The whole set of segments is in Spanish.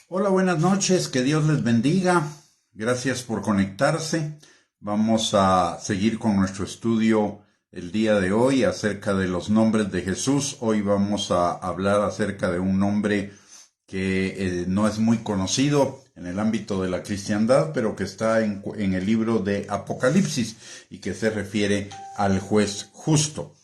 Hola, buenas noches, que Dios les bendiga. Gracias por conectarse. Vamos a seguir con nuestro estudio el día de hoy acerca de los nombres de Jesús. Hoy vamos a hablar acerca de un nombre que no es muy conocido en el ámbito de la cristiandad, pero que está en el libro de Apocalipsis y que se refiere al juez justo.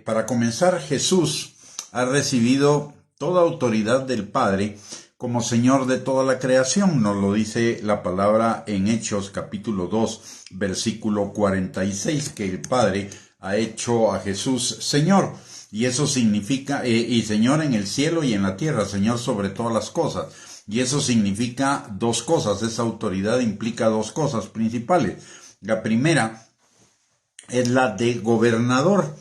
Para comenzar, Jesús ha recibido toda autoridad del Padre como Señor de toda la creación. Nos lo dice la palabra en Hechos capítulo 2, versículo 46, que el Padre ha hecho a Jesús Señor. Y eso significa, y Señor en el cielo y en la tierra, Señor sobre todas las cosas. Y eso significa dos cosas. Esa autoridad implica dos cosas principales. La primera es la de gobernador.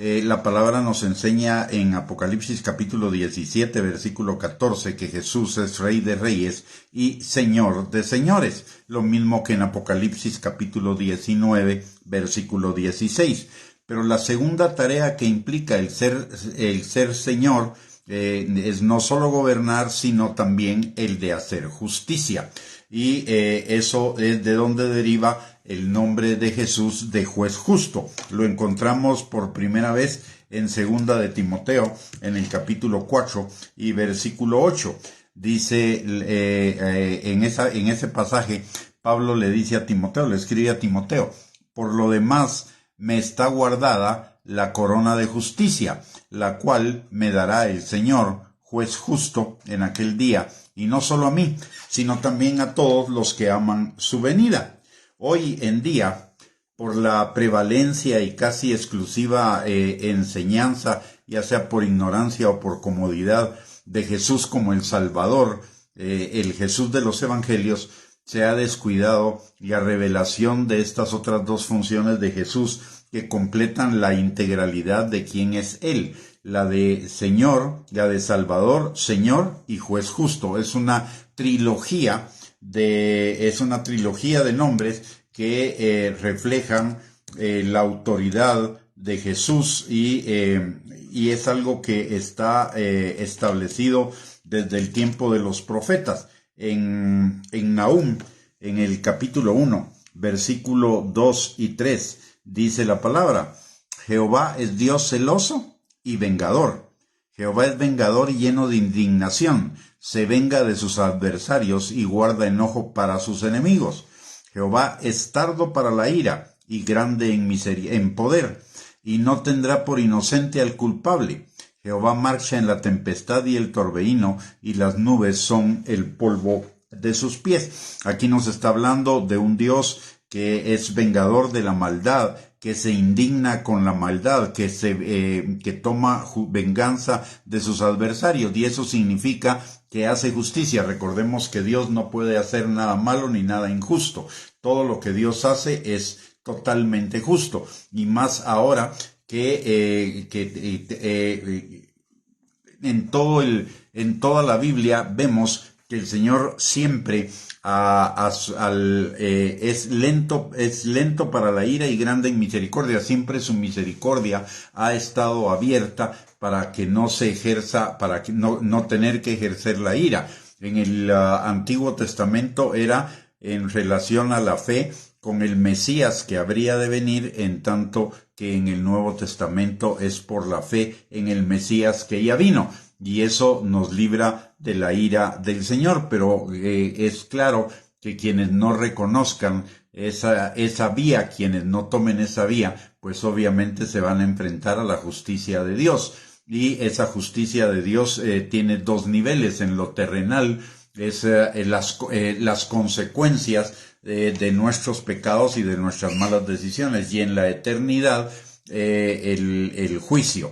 La palabra nos enseña en Apocalipsis capítulo 17, versículo 14, que Jesús es Rey de Reyes y Señor de Señores. Lo mismo que en Apocalipsis capítulo 19, versículo 16. Pero la segunda tarea que implica el ser Señor es no solo gobernar, sino también el de hacer justicia. Y eso es de donde deriva el nombre de Jesús de juez justo. Lo encontramos por primera vez en segunda de Timoteo, en el capítulo 4 y versículo 8. Dice, en ese pasaje, Pablo le dice a Timoteo, le escribe a Timoteo: por lo demás, me está guardada la corona de justicia, la cual me dará el Señor, juez justo, en aquel día, y no solo a mí, sino también a todos los que aman su venida. Hoy en día, por la prevalencia y casi exclusiva enseñanza, ya sea por ignorancia o por comodidad, de Jesús como el Salvador, el Jesús de los Evangelios, se ha descuidado la revelación de estas otras dos funciones de Jesús que completan la integralidad de quién es Él. La de Señor, la de Salvador, Señor y Juez Justo. Es una trilogía de nombres que reflejan la autoridad de Jesús y es algo que está establecido desde el tiempo de los profetas. En Nahum, en el capítulo 1, versículo 2 y 3, dice la palabra: Jehová es Dios celoso y vengador. Jehová es vengador y lleno de indignación. Se venga de sus adversarios y guarda enojo para sus enemigos. Jehová es tardo para la ira y grande en poder, y no tendrá por inocente al culpable. Jehová marcha en la tempestad y el torbellino, y las nubes son el polvo de sus pies. Aquí nos está hablando de un Dios que es vengador de la maldad, que se indigna con la maldad, que toma venganza de sus adversarios, y eso significa que hace justicia. Recordemos que Dios no puede hacer nada malo ni nada injusto. Todo lo que Dios hace es totalmente justo, y más ahora que en toda la Biblia vemos que el Señor siempre es lento para la ira y grande en misericordia. Siempre su misericordia ha estado abierta para que no se ejerza, para que no tener que ejercer la ira. En el Antiguo Testamento era en relación a la fe con el Mesías que habría de venir, en tanto que en el Nuevo Testamento es por la fe en el Mesías que ya vino. Y eso nos libra de la ira del Señor, pero es claro que quienes no reconozcan esa vía, quienes no tomen esa vía, pues obviamente se van a enfrentar a la justicia de Dios. Y esa justicia de Dios tiene dos niveles. En lo terrenal es las consecuencias de nuestros pecados y de nuestras malas decisiones, y en la eternidad el juicio,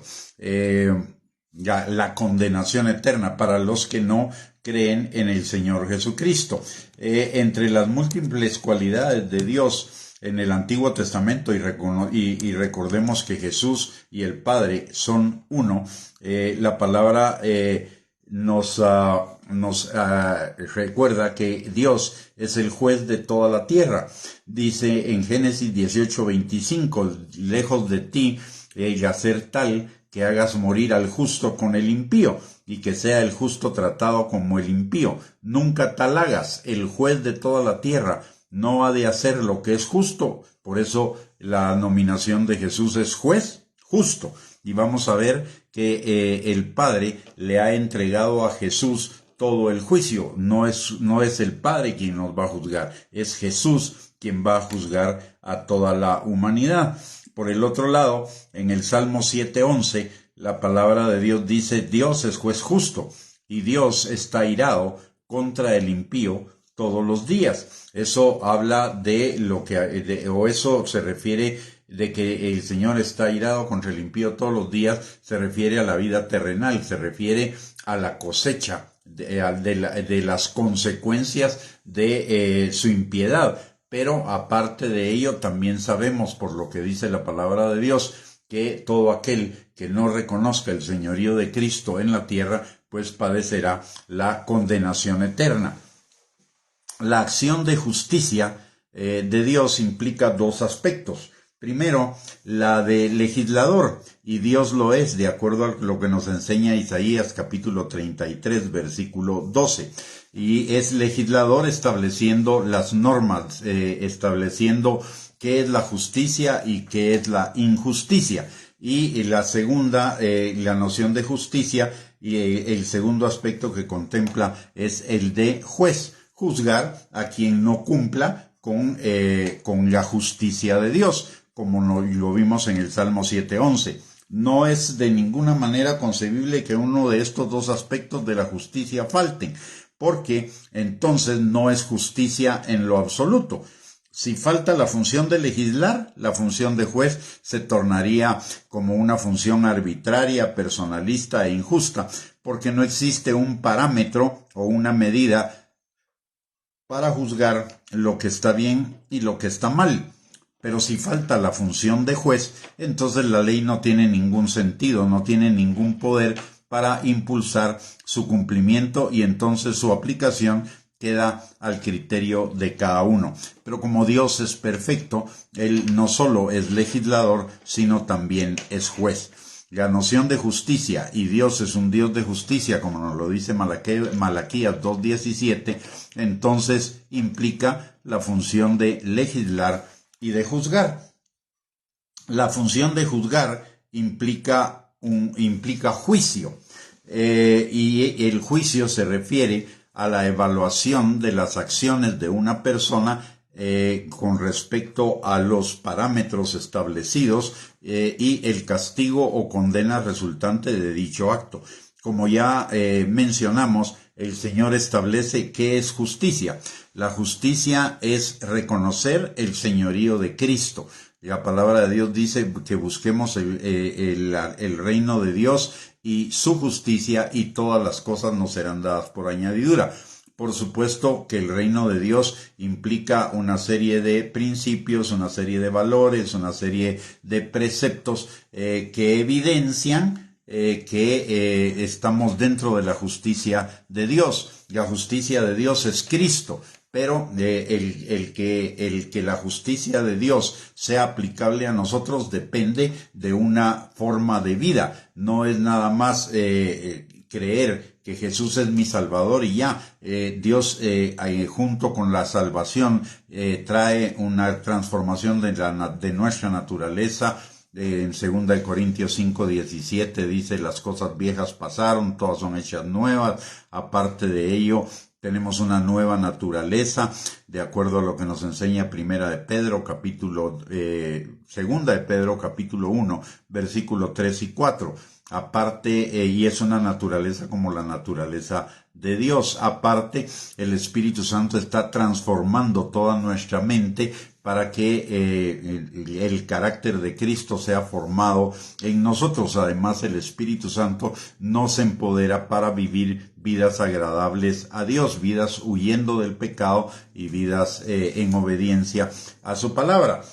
la condenación eterna para los que no creen en el Señor Jesucristo. Entre las múltiples cualidades de Dios en el Antiguo Testamento, y recordemos que Jesús y el Padre son uno, la palabra nos recuerda que Dios es el juez de toda la tierra. Dice en Génesis 18:25, lejos de ti el hacer tal que hagas morir al justo con el impío, y que sea el justo tratado como el impío. Nunca tal hagas, el juez de toda la tierra no ha de hacer lo que es justo. Por eso la nominación de Jesús es juez justo. Y vamos a ver que el Padre le ha entregado a Jesús todo el juicio. No es el Padre quien nos va a juzgar, es Jesús quien va a juzgar a toda la humanidad. Por el otro lado, en el Salmo 7:11, la palabra de Dios dice: Dios es juez justo y Dios está airado contra el impío todos los días. Eso habla de lo que, o eso se refiere de que el Señor está airado contra el impío todos los días, se refiere a la vida terrenal, se refiere a la cosecha de las consecuencias de su impiedad. Pero aparte de ello, también sabemos, por lo que dice la palabra de Dios, que todo aquel que no reconozca el señorío de Cristo en la tierra, pues padecerá la condenación eterna. La acción de justicia de Dios implica dos aspectos. Primero, la de legislador, y Dios lo es, de acuerdo a lo que nos enseña Isaías capítulo 33, versículo 12. Y es legislador estableciendo las normas, estableciendo qué es la justicia y qué es la injusticia. Y la segunda, la noción de justicia, y el segundo aspecto que contempla es el de juez, juzgar a quien no cumpla con la justicia de Dios, como lo vimos en el Salmo 7:11. No es de ninguna manera concebible que uno de estos dos aspectos de la justicia falten, porque entonces no es justicia en lo absoluto. Si falta la función de legislar, la función de juez se tornaría como una función arbitraria, personalista e injusta, porque no existe un parámetro o una medida para juzgar lo que está bien y lo que está mal. Pero si falta la función de juez, entonces la ley no tiene ningún sentido, no tiene ningún poder para impulsar su cumplimiento, y entonces su aplicación queda al criterio de cada uno. Pero como Dios es perfecto, Él no solo es legislador, sino también es juez. La noción de justicia, y Dios es un Dios de justicia, como nos lo dice Malaquías 2:17, entonces implica la función de legislar y de juzgar. La función de juzgar implica juicio, y el juicio se refiere a la evaluación de las acciones de una persona con respecto a los parámetros establecidos y el castigo o condena resultante de dicho acto. Como ya mencionamos, el Señor establece qué es justicia. La justicia es reconocer el señorío de Cristo. La palabra de Dios dice que busquemos el reino de Dios y su justicia, y todas las cosas nos serán dadas por añadidura. Por supuesto que el reino de Dios implica una serie de principios, una serie de valores, una serie de preceptos que evidencian que estamos dentro de la justicia de Dios. La justicia de Dios es Cristo, pero el que la justicia de Dios sea aplicable a nosotros depende de una forma de vida. No es nada más creer que Jesús es mi Salvador y ya. Dios junto con la salvación trae una transformación de nuestra naturaleza. En 2 Corintios 5:17 dice: las cosas viejas pasaron, todas son hechas nuevas. Aparte de ello, tenemos una nueva naturaleza, de acuerdo a lo que nos enseña Segunda de Pedro capítulo 1, versículo 3 y 4. Aparte, y es una naturaleza como la naturaleza de Dios. Aparte, el Espíritu Santo está transformando toda nuestra mente para que el carácter de Cristo sea formado en nosotros. Además, el Espíritu Santo nos empodera para vivir vidas agradables a Dios, vidas huyendo del pecado y vidas en obediencia a su palabra.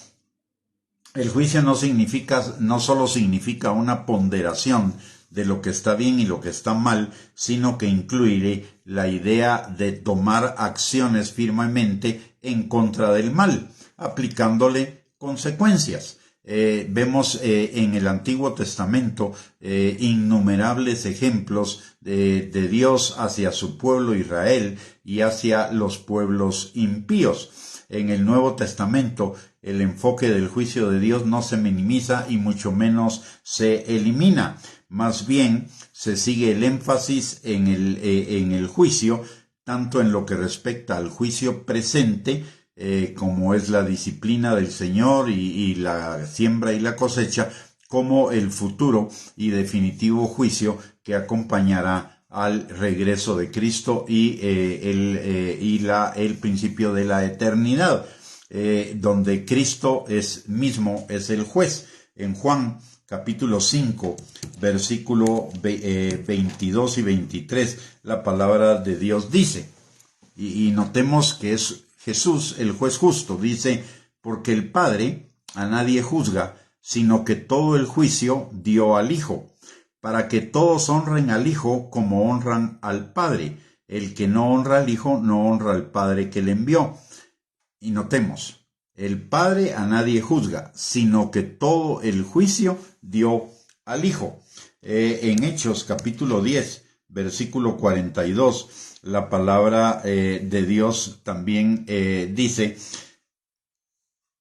El juicio no solo significa una ponderación de lo que está bien y lo que está mal, sino que incluye la idea de tomar acciones firmemente en contra del mal, aplicándole consecuencias. Vemos en el Antiguo Testamento innumerables ejemplos de Dios hacia su pueblo Israel y hacia los pueblos impíos. En el Nuevo Testamento el enfoque del juicio de Dios no se minimiza y mucho menos se elimina. Más bien se sigue el énfasis en el juicio, tanto en lo que respecta al juicio presente, como es la disciplina del Señor y la siembra y la cosecha, como el futuro y definitivo juicio que acompañará al regreso de Cristo y el principio de la eternidad, donde Cristo mismo es el juez. En Juan capítulo 5, versículo 22 y 23, la palabra de Dios dice, y notemos que es Jesús, el juez justo, dice, porque el Padre a nadie juzga, sino que todo el juicio dio al Hijo, para que todos honren al Hijo como honran al Padre. El que no honra al Hijo no honra al Padre que le envió. Y notemos, el Padre a nadie juzga, sino que todo el juicio dio al Hijo. En Hechos capítulo 10, versículo 42, la palabra de Dios también dice,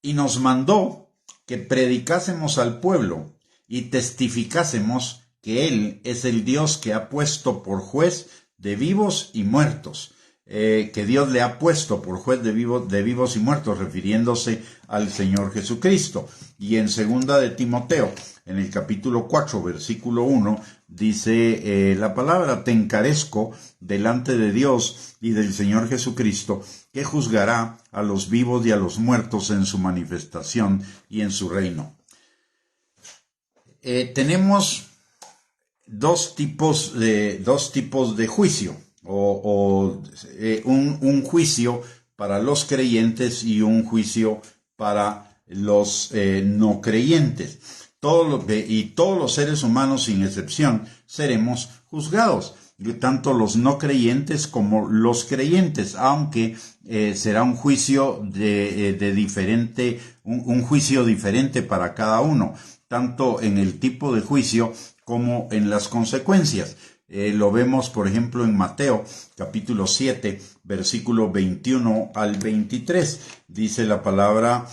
y nos mandó que predicásemos al pueblo y testificásemos que Él es el Dios que ha puesto por juez de vivos y muertos. Que Dios le ha puesto por juez de vivos y muertos, refiriéndose al Señor Jesucristo. Y en segunda de Timoteo, en el capítulo 4, versículo 1, dice la palabra, te encarezco delante de Dios y del Señor Jesucristo, que juzgará a los vivos y a los muertos en su manifestación y en su reino. Tenemos dos tipos de juicio, un juicio para los creyentes y un juicio para los no creyentes. Todos los seres humanos, sin excepción, seremos juzgados, tanto los no creyentes como los creyentes, aunque será un juicio un juicio diferente para cada uno, tanto en el tipo de juicio como en las consecuencias. Lo vemos, por ejemplo, en Mateo, capítulo 7, versículo 21 al 23. Dice la palabra,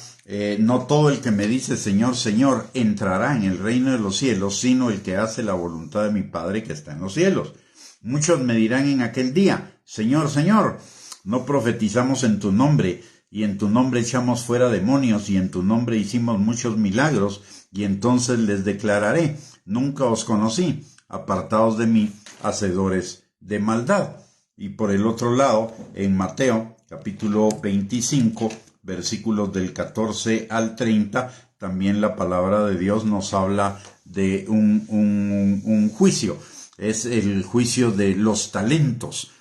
no todo el que me dice Señor, Señor, entrará en el reino de los cielos, sino el que hace la voluntad de mi Padre que está en los cielos. Muchos me dirán en aquel día, Señor, Señor, no profetizamos en tu nombre, y en tu nombre echamos fuera demonios, y en tu nombre hicimos muchos milagros, y entonces les declararé, nunca os conocí, apartaos de mí, hacedores de maldad. Y por el otro lado, en Mateo, capítulo 25, versículos del 14 al 30, también la palabra de Dios nos habla de un juicio. Es el juicio de los talentos.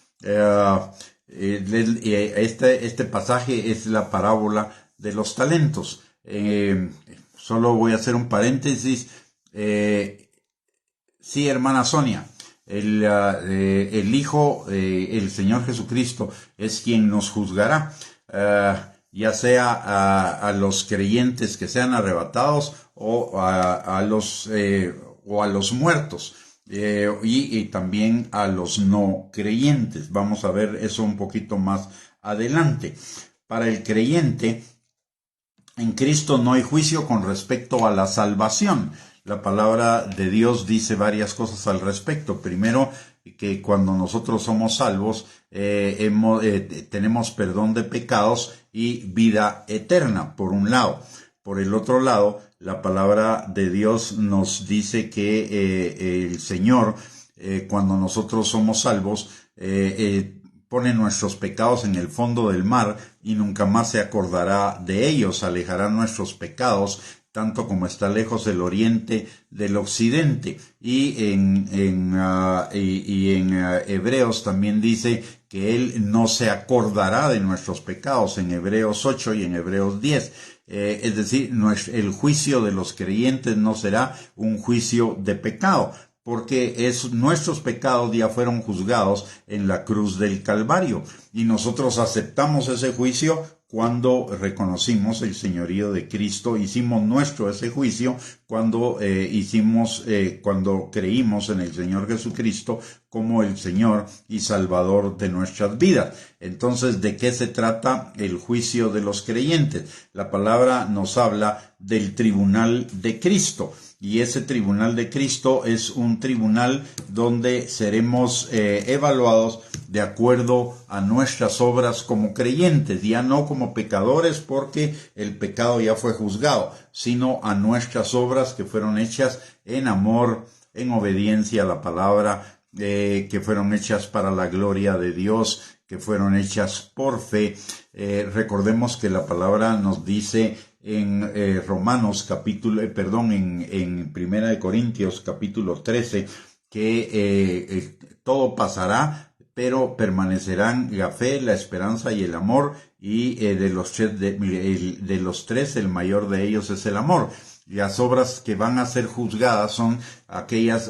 Este pasaje es la parábola de los talentos. Solo voy a hacer un paréntesis. Sí, hermana Sonia, el Hijo, el Señor Jesucristo, es quien nos juzgará, ya sea a los creyentes que sean arrebatados o a los muertos, y también a los no creyentes. Vamos a ver eso un poquito más adelante. Para el creyente, en Cristo no hay juicio con respecto a la salvación. La palabra de Dios dice varias cosas al respecto. Primero, que cuando nosotros somos salvos, tenemos perdón de pecados y vida eterna, por un lado. Por el otro lado, la palabra de Dios nos dice que el Señor, cuando nosotros somos salvos, pone nuestros pecados en el fondo del mar y nunca más se acordará de ellos, alejará nuestros pecados, tanto como está lejos el oriente del occidente. Y en Hebreos también dice que Él no se acordará de nuestros pecados, en Hebreos 8 y en Hebreos 10. Es decir, el juicio de los creyentes no será un juicio de pecado. porque nuestros pecados ya fueron juzgados en la cruz del Calvario y nosotros aceptamos ese juicio cuando reconocimos el señorío de Cristo, hicimos nuestro ese juicio cuando cuando creímos en el Señor Jesucristo como el Señor y Salvador de nuestras vidas. Entonces, ¿de qué se trata el juicio de los creyentes? La palabra nos habla del tribunal de Cristo. Y ese tribunal de Cristo es un tribunal donde seremos evaluados de acuerdo a nuestras obras como creyentes, ya no como pecadores porque el pecado ya fue juzgado, sino a nuestras obras que fueron hechas en amor, en obediencia a la palabra, que fueron hechas para la gloria de Dios, que fueron hechas por fe. Recordemos que la palabra nos dice en en Primera de Corintios capítulo 13 que todo pasará, pero permanecerán la fe, la esperanza y el amor, y de los tres el mayor de ellos es el amor. Las obras que van a ser juzgadas son aquellas,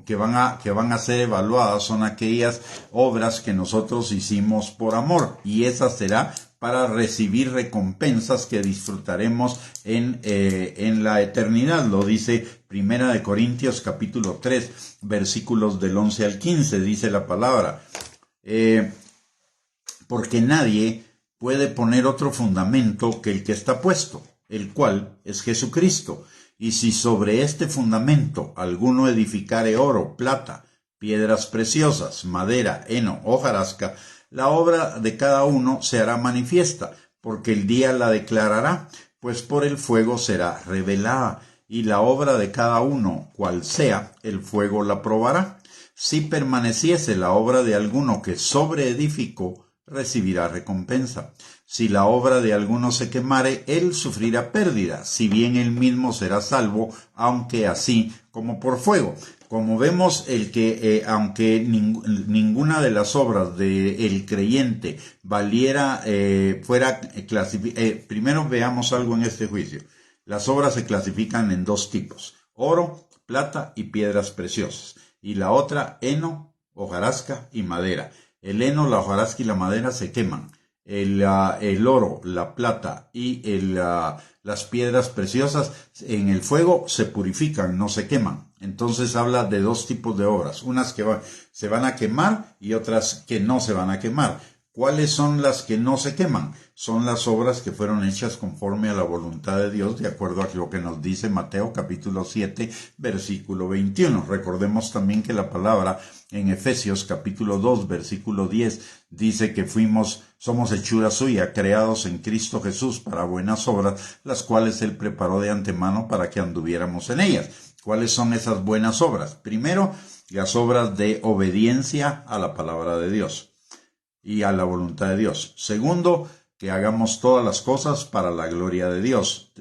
que van a ser evaluadas son aquellas obras que nosotros hicimos por amor, y esa será para recibir recompensas que disfrutaremos en la eternidad. Lo dice Primera de Corintios capítulo 3, versículos del 11 al 15, dice la palabra. Porque nadie puede poner otro fundamento que el que está puesto, el cual es Jesucristo. Y si sobre este fundamento alguno edificare oro, plata, piedras preciosas, madera, heno, hojarasca, la obra de cada uno se hará manifiesta, porque el día la declarará, pues por el fuego será revelada, y la obra de cada uno, cual sea, el fuego la probará. Si permaneciese la obra de alguno que sobreedificó, recibirá recompensa. Si la obra de alguno se quemare, él sufrirá pérdida, si bien él mismo será salvo, aunque así como por fuego. Como vemos, aunque ninguna de las obras del creyente valiera, primero veamos algo en este juicio. Las obras se clasifican en dos tipos: oro, plata y piedras preciosas. Y la otra, heno, hojarasca y madera. El heno, la hojarasca y la madera se queman. El oro, la plata y las piedras preciosas en el fuego se purifican, no se queman. Entonces habla de dos tipos de obras, unas que se van a quemar y otras que no se van a quemar. ¿Cuáles son las que no se queman? Son las obras que fueron hechas conforme a la voluntad de Dios, de acuerdo a lo que nos dice Mateo capítulo 7, versículo 21. Recordemos también que la palabra en Efesios capítulo 2, versículo 10, dice que somos hechura suya, creados en Cristo Jesús para buenas obras, las cuales Él preparó de antemano para que anduviéramos en ellas. ¿Cuáles son esas buenas obras? Primero, las obras de obediencia a la palabra de Dios y a la voluntad de Dios. Segundo, que hagamos todas las cosas para la gloria de Dios.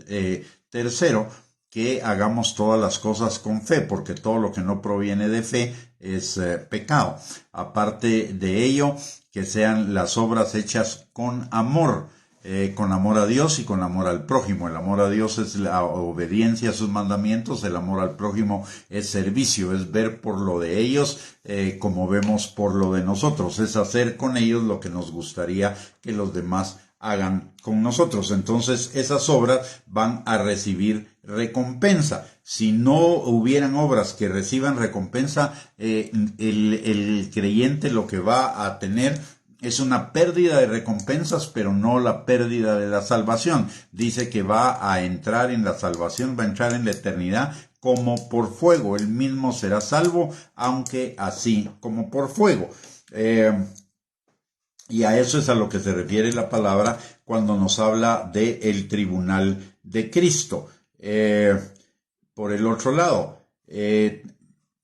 Tercero, que hagamos todas las cosas con fe, porque todo lo que no proviene de fe es pecado. Aparte de ello, que sean las obras hechas con amor a Dios y con amor al prójimo. El amor a Dios es la obediencia a sus mandamientos, el amor al prójimo es servicio, es ver por lo de ellos como vemos por lo de nosotros, es hacer con ellos lo que nos gustaría que los demás hagan con nosotros. Entonces esas obras van a recibir recompensa. Si no hubieran obras que reciban recompensa, el creyente lo que va a tener es una pérdida de recompensas, pero no la pérdida de la salvación. Dice que va a entrar en la salvación, va a entrar en la eternidad como por fuego. Él mismo será salvo, aunque así como por fuego. Y a eso es a lo que se refiere la palabra cuando nos habla del tribunal de Cristo. Por el otro lado,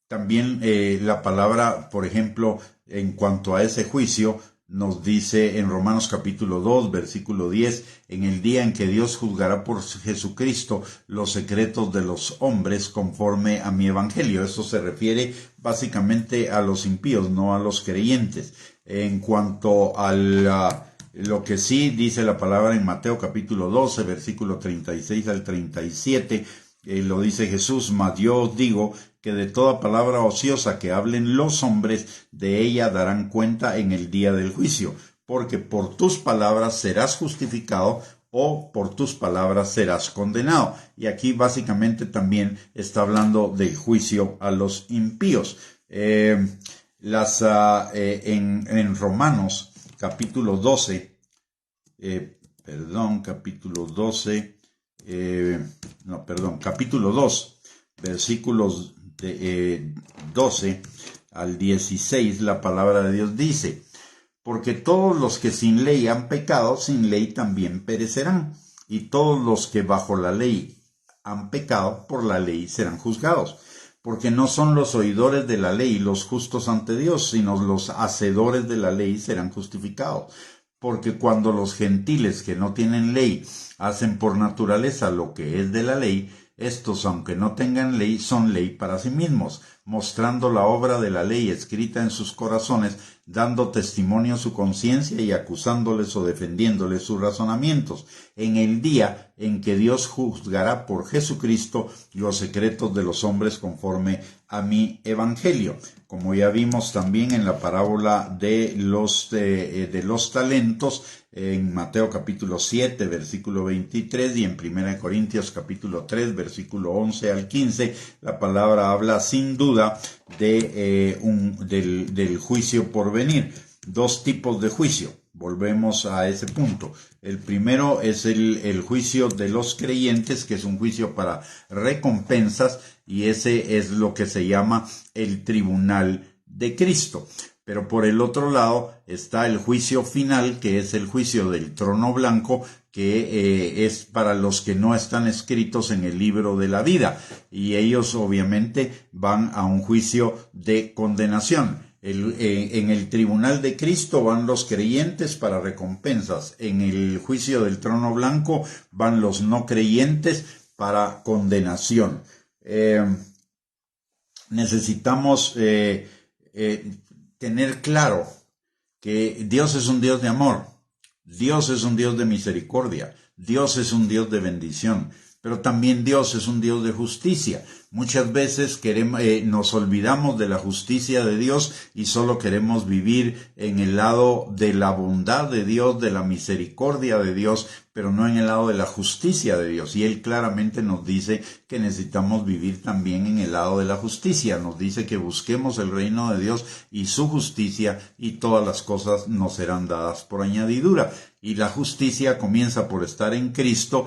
también la palabra, por ejemplo, en cuanto a ese juicio, nos dice en Romanos capítulo 2, versículo 10, en el día en que Dios juzgará por Jesucristo los secretos de los hombres conforme a mi evangelio. Eso se refiere básicamente a los impíos, no a los creyentes. En cuanto a lo que sí dice la palabra en Mateo capítulo 12, versículo 36 al 37, lo dice Jesús, mas yo os digo que de toda palabra ociosa que hablen los hombres, de ella darán cuenta en el día del juicio, porque por tus palabras serás justificado o por tus palabras serás condenado. Y aquí básicamente también está hablando del juicio a los impíos. En Romanos capítulo 12, capítulo 2, versículos 12 al 16, la palabra de Dios dice: porque todos los que sin ley han pecado, sin ley también perecerán, y todos los que bajo la ley han pecado, por la ley serán juzgados. Porque no son los oidores de la ley los justos ante Dios, sino los hacedores de la ley serán justificados. Porque cuando los gentiles que no tienen ley hacen por naturaleza lo que es de la ley, estos, aunque no tengan ley, son ley para sí mismos, mostrando la obra de la ley escrita en sus corazones, dando testimonio a su conciencia y acusándoles o defendiéndoles sus razonamientos, en el día en que Dios juzgará por Jesucristo los secretos de los hombres conforme a mi evangelio. Como ya vimos también en la parábola de los talentos, en Mateo capítulo 7, versículo 23, y en 1 Corintios capítulo 3, versículo 11 al 15, la palabra habla sin duda del juicio por venir. Dos tipos de juicio. Volvemos a ese punto. El primero es el juicio de los creyentes, que es un juicio para recompensas, y ese es lo que se llama el tribunal de Cristo. Pero por el otro lado está el juicio final, que es el juicio del trono blanco, que es para los que no están escritos en el libro de la vida. Y ellos obviamente van a un juicio de condenación. En el tribunal de Cristo van los creyentes para recompensas. En el juicio del trono blanco van los no creyentes para condenación. Necesitamos tener claro que Dios es un Dios de amor, Dios es un Dios de misericordia, Dios es un Dios de bendición, pero también Dios es un Dios de justicia. Muchas veces nos olvidamos de la justicia de Dios y solo queremos vivir en el lado de la bondad de Dios, de la misericordia de Dios, pero no en el lado de la justicia de Dios. Y Él claramente nos dice que necesitamos vivir también en el lado de la justicia. Nos dice que busquemos el reino de Dios y su justicia, y todas las cosas nos serán dadas por añadidura. Y la justicia comienza por estar en Cristo,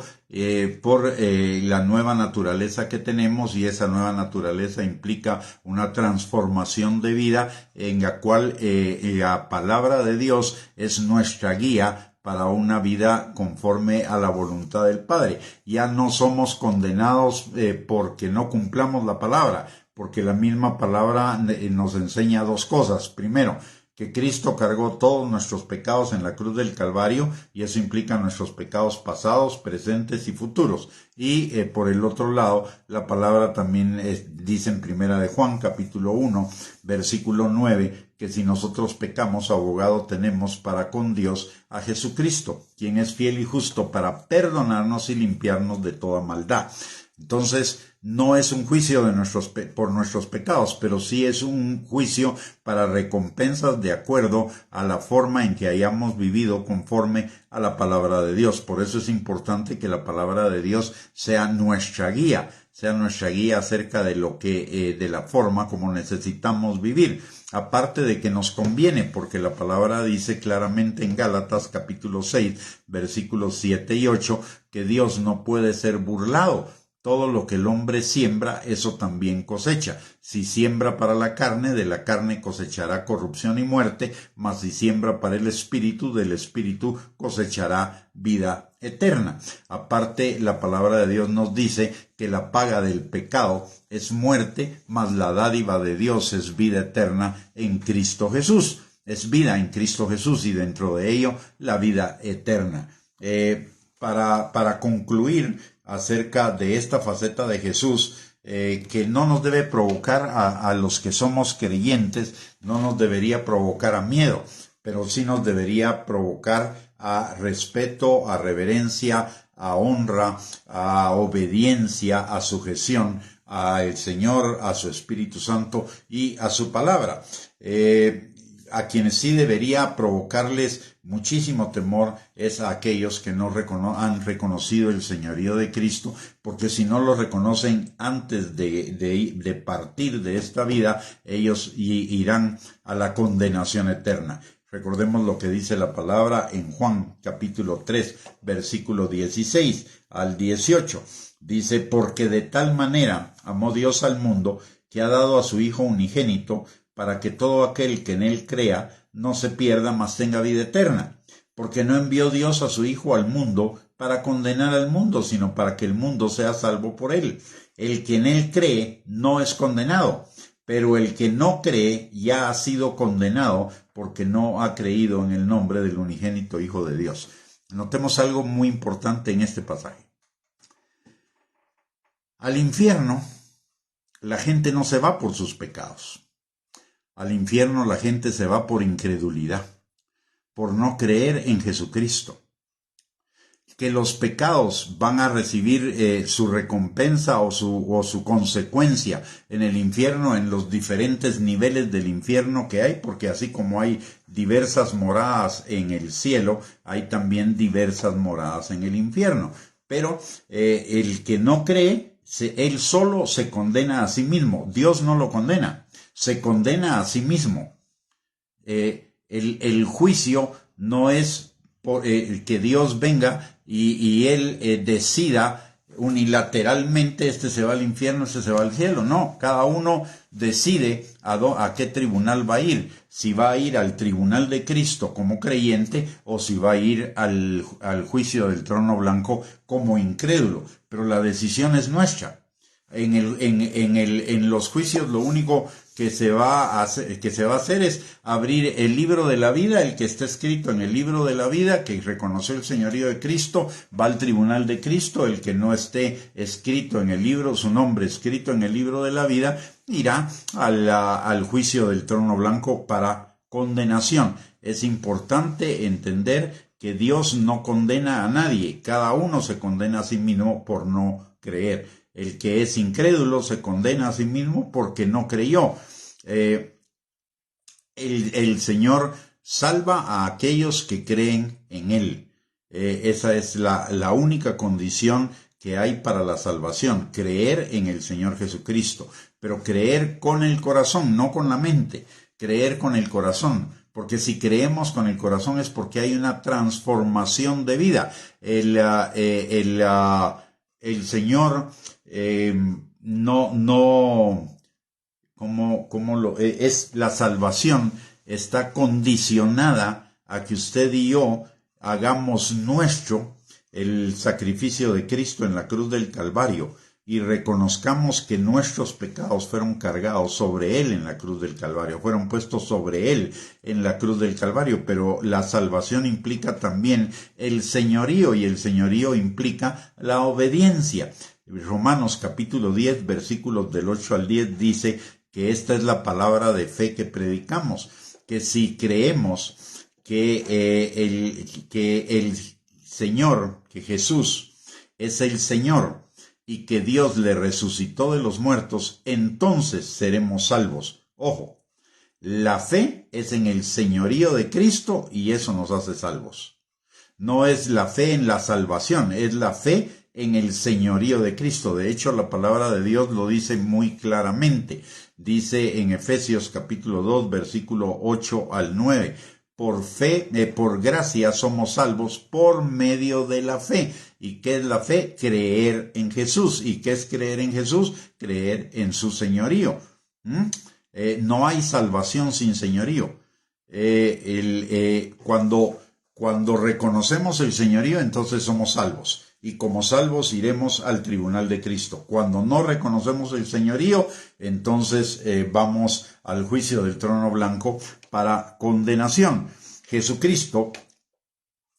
por la nueva naturaleza que tenemos, y esa nueva naturaleza implica una transformación de vida en la cual la palabra de Dios es nuestra guía para una vida conforme a la voluntad del Padre. Ya no somos condenados porque no cumplamos la palabra, porque la misma palabra nos enseña dos cosas. Primero, que Cristo cargó todos nuestros pecados en la cruz del Calvario, y eso implica nuestros pecados pasados, presentes y futuros. Y por el otro lado, la palabra también dice en 1 de Juan, capítulo 1, versículo 9, que si nosotros pecamos, abogado tenemos para con Dios a Jesucristo, quien es fiel y justo para perdonarnos y limpiarnos de toda maldad. Entonces, no es un juicio por nuestros pecados, pero sí es un juicio para recompensas de acuerdo a la forma en que hayamos vivido conforme a la palabra de Dios. Por eso es importante que la palabra de Dios sea nuestra guía acerca de de la forma como necesitamos vivir. Aparte de que nos conviene, porque la palabra dice claramente en Gálatas capítulo 6, versículos 7 y 8, que Dios no puede ser burlado. Todo lo que el hombre siembra, eso también cosecha. Si siembra para la carne, de la carne cosechará corrupción y muerte, mas si siembra para el espíritu, del espíritu cosechará vida eterna. Aparte, la palabra de Dios nos dice que la paga del pecado es muerte, mas la dádiva de Dios es vida eterna en Cristo Jesús. Es vida en Cristo Jesús, y dentro de ello la vida eterna. Para concluir acerca de esta faceta de Jesús, que no nos debe provocar a los que somos creyentes, no nos debería provocar a miedo, pero sí nos debería provocar a respeto, a reverencia, a honra, a obediencia, a sujeción al Señor, a su Espíritu Santo y a su palabra. A quienes sí debería provocarles muchísimo temor es a aquellos que no han reconocido el señorío de Cristo, porque si no lo reconocen antes de partir de esta vida, ellos irán a la condenación eterna. Recordemos lo que dice la palabra en Juan capítulo 3, versículo 16 al 18. Dice, porque de tal manera amó Dios al mundo, que ha dado a su Hijo unigénito, para que todo aquel que en él crea no se pierda, mas tenga vida eterna. Porque no envió Dios a su Hijo al mundo para condenar al mundo, sino para que el mundo sea salvo por él. El que en él cree no es condenado, pero el que no cree ya ha sido condenado porque no ha creído en el nombre del unigénito Hijo de Dios. Notemos algo muy importante en este pasaje. Al infierno, la gente no se va por sus pecados. Al infierno la gente se va por incredulidad, por no creer en Jesucristo. Que los pecados van a recibir su recompensa o su consecuencia en el infierno, en los diferentes niveles del infierno que hay, porque así como hay diversas moradas en el cielo, hay también diversas moradas en el infierno. Pero el que no cree, él solo se condena a sí mismo. Dios no lo condena, se condena a sí mismo. El juicio no es que Dios venga y él decida unilateralmente, este se va al infierno, este se va al cielo. No, cada uno decide a qué tribunal va a ir. Si va a ir al tribunal de Cristo como creyente o si va a ir al juicio del trono blanco como incrédulo. Pero la decisión es nuestra. En los juicios lo único que se va a hacer es abrir el libro de la vida, el que está escrito en el libro de la vida, que reconoció el señorío de Cristo, va al tribunal de Cristo. El que no esté escrito en el libro, su nombre escrito en el libro de la vida, irá al juicio del trono blanco para condenación. Es importante entender que Dios no condena a nadie, cada uno se condena a sí mismo por no creer. El que es incrédulo se condena a sí mismo porque no creyó. El Señor salva a aquellos que creen en Él. Esa es la única condición que hay para la salvación, creer en el Señor Jesucristo. Pero creer con el corazón, no con la mente, creer con el corazón. Porque si creemos con el corazón es porque hay una transformación de vida. El Señor es la salvación está condicionada a que usted y yo hagamos nuestro el sacrificio de Cristo en la cruz del Calvario y reconozcamos que nuestros pecados fueron cargados sobre Él en la cruz del Calvario, fueron puestos sobre Él en la cruz del Calvario. Pero la salvación implica también el señorío, y el señorío implica la obediencia. Romanos capítulo 10, versículos del 8 al 10 dice que esta es la palabra de fe que predicamos, que si creemos que el Señor, que Jesús es el Señor, y que Dios le resucitó de los muertos, entonces seremos salvos. Ojo, la fe es en el señorío de Cristo y eso nos hace salvos. No es la fe en la salvación, es la fe en el señorío de Cristo. De hecho, la palabra de Dios lo dice muy claramente. Dice en Efesios capítulo 2, versículo 8 al 9. Por fe, por gracia somos salvos por medio de la fe. ¿Y qué es la fe? Creer en Jesús. ¿Y qué es creer en Jesús? Creer en su señorío. No hay salvación sin señorío. Cuando reconocemos el señorío, entonces somos salvos. Y como salvos iremos al tribunal de Cristo. Cuando no reconocemos el señorío, entonces vamos al juicio del trono blanco para condenación. Jesucristo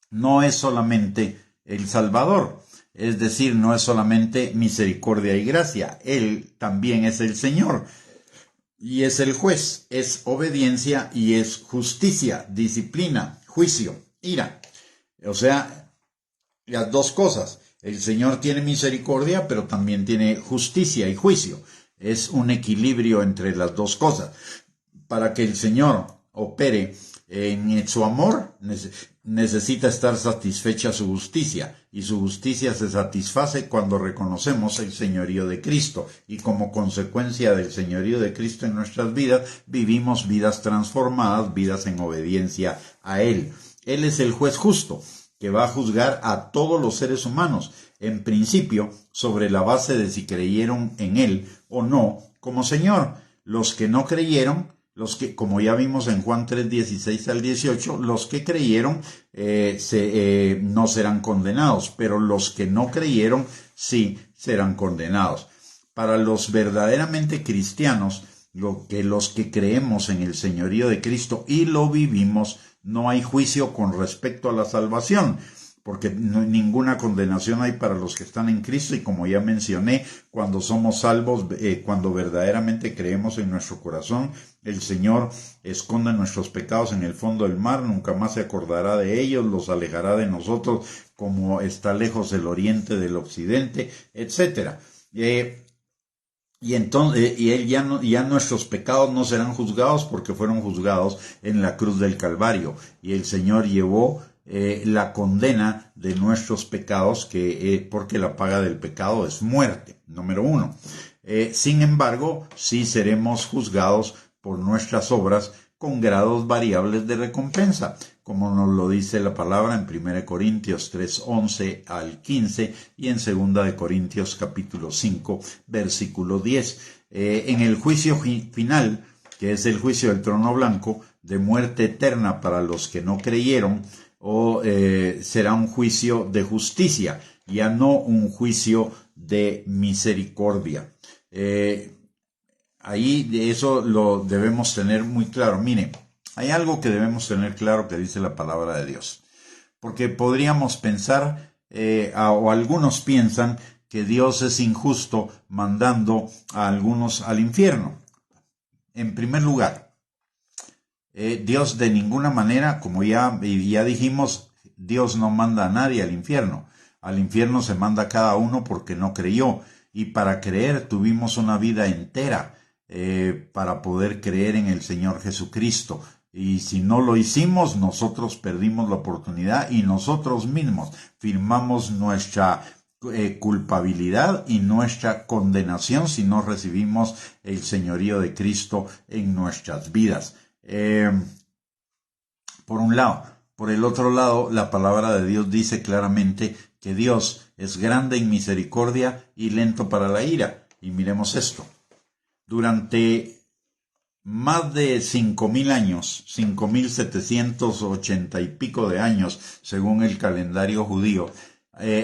no es solamente el Salvador, es decir, no es solamente misericordia y gracia, Él también es el Señor y es el juez, es obediencia y es justicia, disciplina, juicio, ira. O sea, las dos cosas. El Señor tiene misericordia, pero también tiene justicia y juicio. Es un equilibrio entre las dos cosas. Para que el Señor opere en su amor, necesita estar satisfecha su justicia, y su justicia se satisface cuando reconocemos el señorío de Cristo, y como consecuencia del señorío de Cristo en nuestras vidas, vivimos vidas transformadas, vidas en obediencia a Él. Él es el juez justo, que va a juzgar a todos los seres humanos, en principio, sobre la base de si creyeron en Él o no como Señor. Los que no creyeron, como ya vimos en Juan 3:16 al 18, los que creyeron no serán condenados, pero los que no creyeron sí serán condenados. Para los verdaderamente cristianos, los que creemos en el señorío de Cristo y lo vivimos, no hay juicio con respecto a la salvación, porque ninguna condenación hay para los que están en Cristo, y como ya mencioné, cuando somos salvos, cuando verdaderamente creemos en nuestro corazón, el Señor esconde nuestros pecados en el fondo del mar, nunca más se acordará de ellos, los alejará de nosotros como está lejos el oriente del occidente, etcétera. Y él ya nuestros pecados no serán juzgados, porque fueron juzgados en la cruz del Calvario, y el Señor llevó la condena de nuestros pecados, porque la paga del pecado es muerte, número 1. Sin embargo, sí seremos juzgados por nuestras obras con grados variables de recompensa, como nos lo dice la palabra en 1 Corintios 3:11 al 15 y en 2 Corintios capítulo 5, versículo 10. En el juicio final, que es el juicio del trono blanco, de muerte eterna para los que no creyeron, será un juicio de justicia, ya no un juicio de misericordia. Ahí eso lo debemos tener muy claro. Mire, hay algo que debemos tener claro que dice la palabra de Dios, porque podríamos pensar, o algunos piensan, que Dios es injusto mandando a algunos al infierno. En primer lugar, Dios de ninguna manera, como ya dijimos, Dios no manda a nadie al infierno. Al infierno se manda a cada uno porque no creyó, y para creer tuvimos una vida entera para poder creer en el Señor Jesucristo. Y si no lo hicimos, nosotros perdimos la oportunidad, y nosotros mismos firmamos nuestra culpabilidad y nuestra condenación si no recibimos el señorío de Cristo en nuestras vidas. Por un lado. Por el otro lado, la palabra de Dios dice claramente que Dios es grande en misericordia y lento para la ira. Y miremos esto. Durante más de 5,000 años, 5,780 y pico de años, según el calendario judío,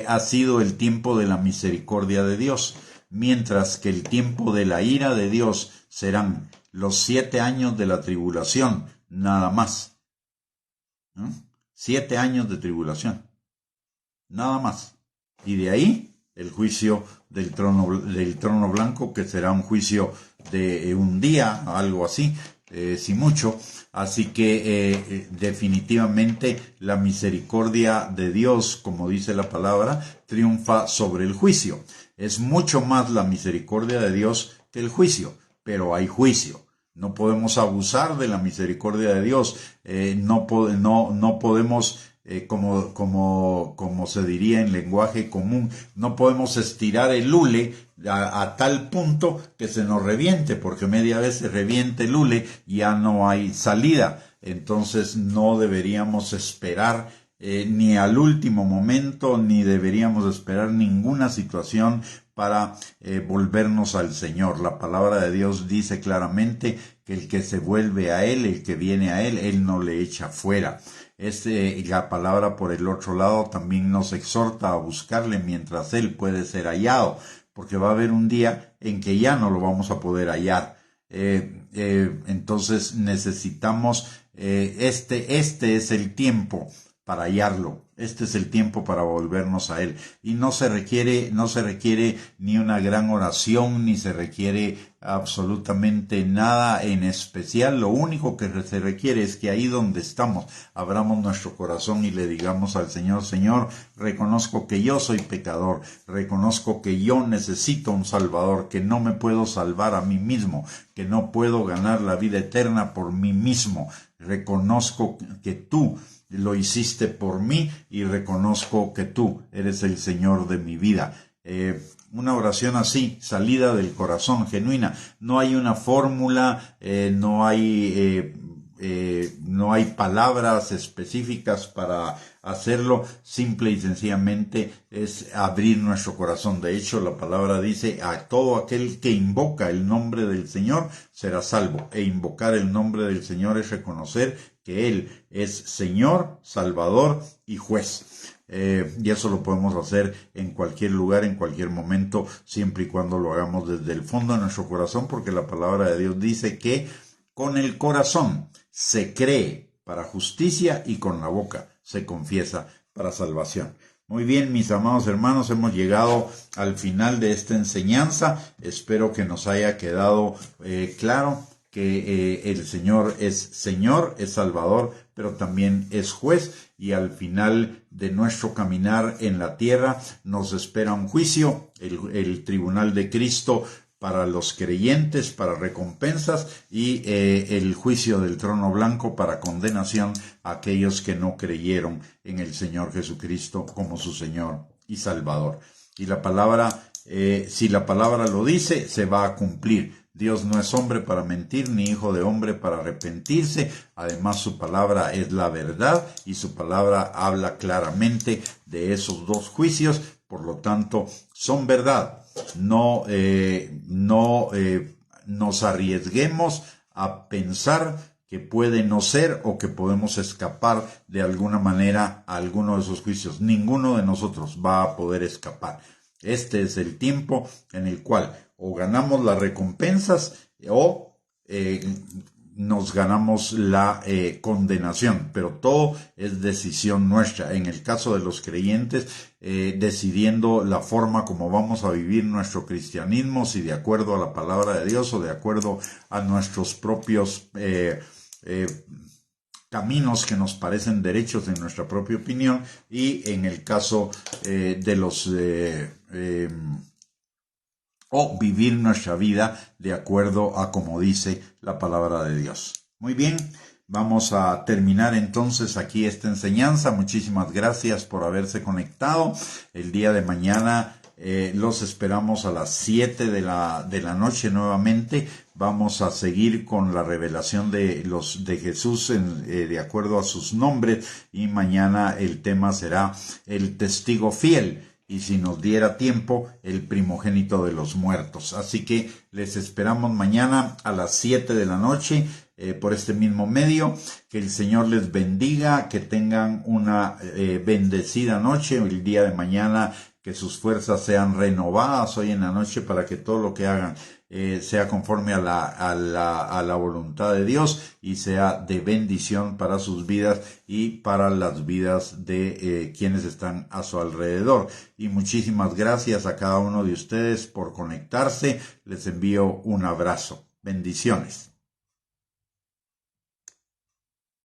ha sido el tiempo de la misericordia de Dios, mientras que el tiempo de la ira de Dios serán los 7 años de la tribulación, nada más. 7 años de tribulación, nada más. Y de ahí el juicio del trono blanco, que será un juicio de un día, algo así, si mucho. Así que definitivamente la misericordia de Dios, como dice la palabra, triunfa sobre el juicio. Es mucho más la misericordia de Dios que el juicio, pero hay juicio. No podemos abusar de la misericordia de Dios. No podemos, como se diría en lenguaje común, no podemos estirar el hule a tal punto que se nos reviente, porque media vez se reviente el hule y ya no hay salida. Entonces no deberíamos esperar ni al último momento, ni deberíamos esperar ninguna situación para volvernos al Señor. La palabra de Dios dice claramente que el que se vuelve a Él, el que viene a Él, Él no le echa fuera. La palabra, por el otro lado, también nos exhorta a buscarle mientras Él puede ser hallado, porque va a haber un día en que ya no lo vamos a poder hallar. Entonces necesitamos, este es el tiempo para hallarlo. Este es el tiempo para volvernos a Él. Y no se requiere ni una gran oración, ni se requiere absolutamente nada en especial. Lo único que se requiere es que ahí donde estamos, abramos nuestro corazón y le digamos al Señor: Señor, reconozco que yo soy pecador, reconozco que yo necesito un Salvador, que no me puedo salvar a mí mismo, que no puedo ganar la vida eterna por mí mismo. Reconozco que tú lo hiciste por mí y reconozco que tú eres el Señor de mi vida. Una oración así, salida del corazón, genuina. No hay una fórmula, no hay palabras específicas para hacerlo. Simple y sencillamente es abrir nuestro corazón. De hecho, la palabra dice: a todo aquel que invoca el nombre del Señor será salvo. E invocar el nombre del Señor es reconocer que Él es Señor, Salvador y Juez. Y eso lo podemos hacer en cualquier lugar, en cualquier momento, siempre y cuando lo hagamos desde el fondo de nuestro corazón, porque la palabra de Dios dice que con el corazón se cree para justicia y con la boca se confiesa para salvación. Muy bien, mis amados hermanos, hemos llegado al final de esta enseñanza. Espero que nos haya quedado claro que el Señor, es Salvador, pero también es juez, y al final de nuestro caminar en la tierra nos espera un juicio, el tribunal de Cristo para los creyentes, para recompensas, y el juicio del trono blanco para condenación a aquellos que no creyeron en el Señor Jesucristo como su Señor y Salvador. Y la palabra, si la palabra lo dice, se va a cumplir. Dios no es hombre para mentir, ni hijo de hombre para arrepentirse. Además, su palabra es la verdad, y su palabra habla claramente de esos dos juicios. Por lo tanto, son verdad. No nos arriesguemos a pensar que puede no ser, o que podemos escapar de alguna manera a alguno de esos juicios. Ninguno de nosotros va a poder escapar. Este es el tiempo en el cual o ganamos las recompensas o nos ganamos la condenación, pero todo es decisión nuestra. En el caso de los creyentes, decidiendo la forma como vamos a vivir nuestro cristianismo, si de acuerdo a la palabra de Dios o de acuerdo a nuestros propios caminos que nos parecen derechos en nuestra propia opinión, y en el caso de los o vivir nuestra vida de acuerdo a como dice la palabra de Dios. Muy bien, vamos a terminar entonces aquí esta enseñanza. Muchísimas gracias por haberse conectado. El día de mañana los esperamos a las 7 de la noche nuevamente. Vamos a seguir con la revelación de Jesús de acuerdo a sus nombres, y mañana el tema será el testigo fiel, y si nos diera tiempo, el primogénito de los muertos. Así que les esperamos mañana a las 7 de la noche por este mismo medio. Que el Señor les bendiga, que tengan una bendecida noche. El día de mañana, que sus fuerzas sean renovadas hoy en la noche, para que todo lo que hagan sea conforme a la voluntad de Dios, y sea de bendición para sus vidas y para las vidas de quienes están a su alrededor. Y muchísimas gracias a cada uno de ustedes por conectarse. Les envío un abrazo. Bendiciones.